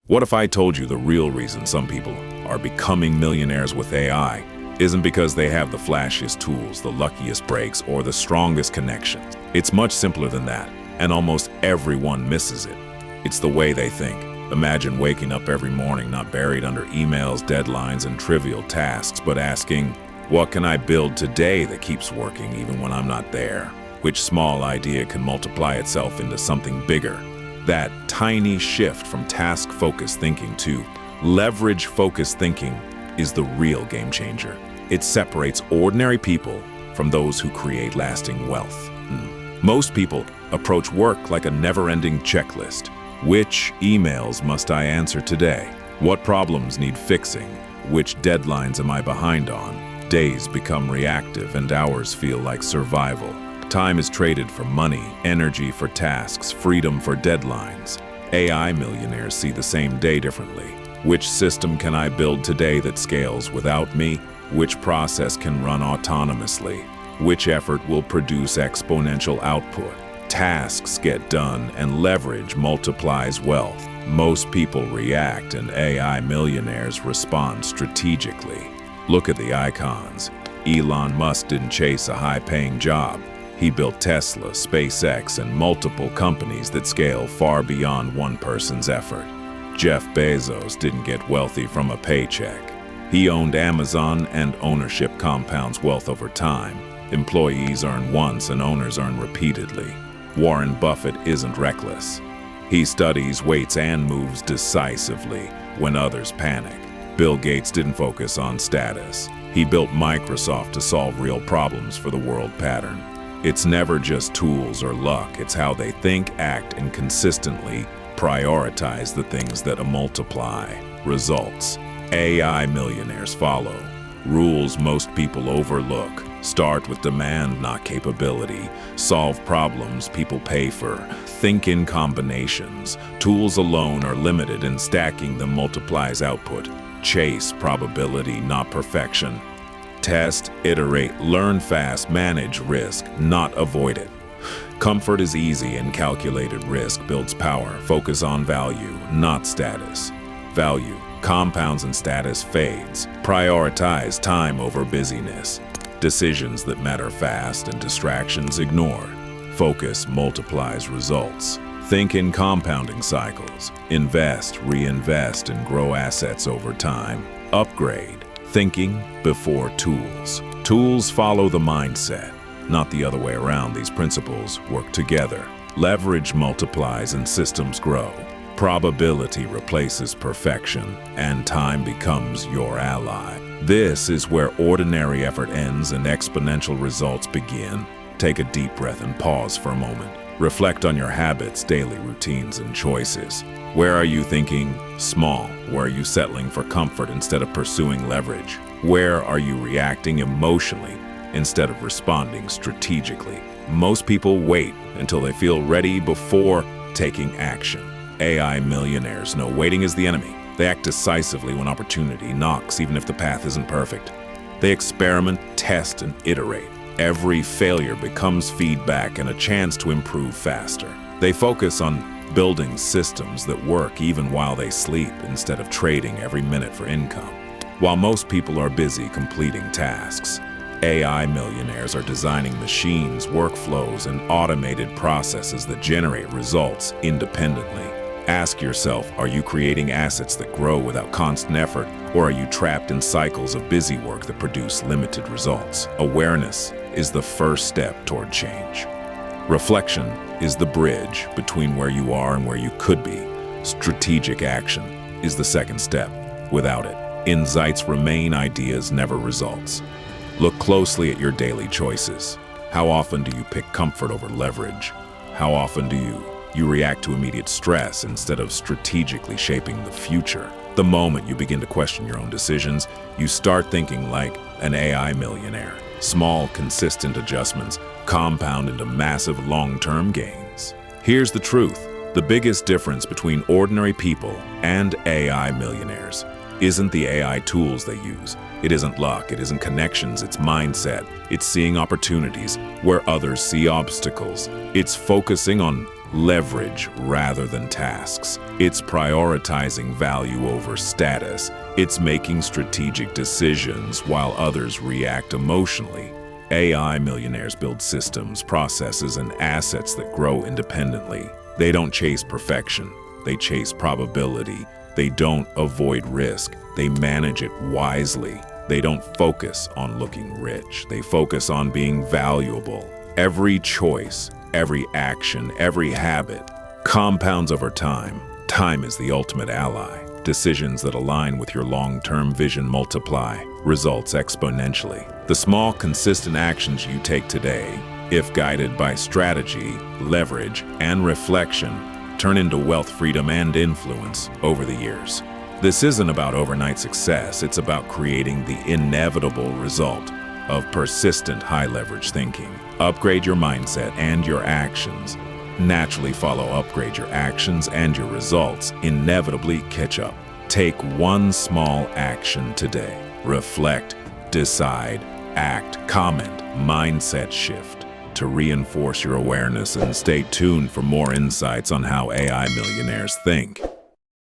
What if I told you the real reason some people are becoming millionaires with AI isn't because they have the flashiest tools, the luckiest breaks, or the strongest connections? It's much simpler than that, and almost everyone misses it. It's the way they think. Imagine waking up every morning not buried under emails, deadlines, and trivial tasks, but asking, what can I build today that keeps working even when I'm not there? Which small idea can multiply itself into something bigger? That tiny shift from task-focused thinking to leverage-focused thinking is the real game changer. It separates ordinary people from those who create lasting wealth. Most people approach work like a never-ending checklist. Which emails must I answer today? What problems need fixing? Which deadlines am I behind on? Days become reactive and hours feel like survival. Time is traded for money, energy for tasks, freedom for deadlines. AI millionaires see the same day differently. Which system can I build today that scales without me? Which process can run autonomously? Which effort will produce exponential output? Tasks get done and leverage multiplies wealth. Most people react and AI millionaires respond strategically. Look at the icons. Elon Musk didn't chase a high-paying job. He built Tesla, SpaceX, and multiple companies that scale far beyond one person's effort. Jeff Bezos didn't get wealthy from a paycheck. He owned Amazon, and ownership compounds wealth over time. Employees earn once and owners earn repeatedly. Warren Buffett isn't reckless. He studies, waits, and moves decisively when others panic. Bill Gates didn't focus on status. He built Microsoft to solve real problems for the world pattern. It's never just tools or luck, it's how they think, act, and consistently prioritize the things that multiply results. AI millionaires follow rules most people overlook. Start with demand, not capability. Solve problems people pay for. Think in combinations. Tools alone are limited and stacking them multiplies output. Chase probability, not perfection. Test, iterate, learn fast, manage risk, not avoid it. Comfort is easy and calculated risk builds power. Focus on value, not status. Value compounds and status fades. Prioritize time over busyness. Decisions that matter fast and distractions ignored. Focus multiplies results. Think in compounding cycles. Invest, reinvest, and grow assets over time. Upgrade. Thinking before tools. Tools follow the mindset, not the other way around. These principles work together. Leverage multiplies and systems grow. Probability replaces perfection, and time becomes your ally. This is where ordinary effort ends and exponential results begin. Take a deep breath and pause for a moment. Reflect on your habits, daily routines, and choices. Where are you thinking small? Where are you settling for comfort instead of pursuing leverage? Where are you reacting emotionally instead of responding strategically? Most people wait until they feel ready before taking action. AI millionaires know waiting is the enemy. They act decisively when opportunity knocks, even if the path isn't perfect. They experiment, test, and iterate. Every failure becomes feedback and a chance to improve faster. They focus on building systems that work even while they sleep instead of trading every minute for income. While most people are busy completing tasks, AI millionaires are designing machines, workflows, and automated processes that generate results independently. Ask yourself, are you creating assets that grow without constant effort, or are you trapped in cycles of busy work that produce limited results? Awareness is the first step toward change. Reflection is the bridge between where you are and where you could be. Strategic action is the second step. Without it, insights remain, ideas never results. Look closely at your daily choices. How often do you pick comfort over leverage? How often do you react to immediate stress instead of strategically shaping the future? The moment you begin to question your own decisions, you start thinking like an AI millionaire. Small, consistent adjustments compound into massive long-term gains. Here's the truth. The biggest difference between ordinary people and AI millionaires isn't the AI tools they use. It isn't luck, it isn't connections, it's mindset. It's seeing opportunities where others see obstacles. It's focusing on leverage rather than tasks. It's prioritizing value over status. It's making strategic decisions while others react emotionally. AI millionaires build systems, processes, and assets that grow independently. They don't chase perfection. They chase probability. They don't avoid risk. They manage it wisely. They don't focus on looking rich. They focus on being valuable. Every choice, every action, every habit compounds over time. Time is the ultimate ally. Decisions that align with your long-term vision multiply results exponentially. The small, consistent actions you take today, if guided by strategy, leverage, and reflection, turn into wealth, freedom, and influence over the years. This isn't about overnight success. It's about creating the inevitable result of persistent high-leverage thinking. Upgrade your mindset and your actions. Naturally follow. Upgrade your actions and your results inevitably catch up. Take one small action today. Reflect, decide, act, comment, mindset shift to reinforce your awareness, and stay tuned for more insights on how AI millionaires think.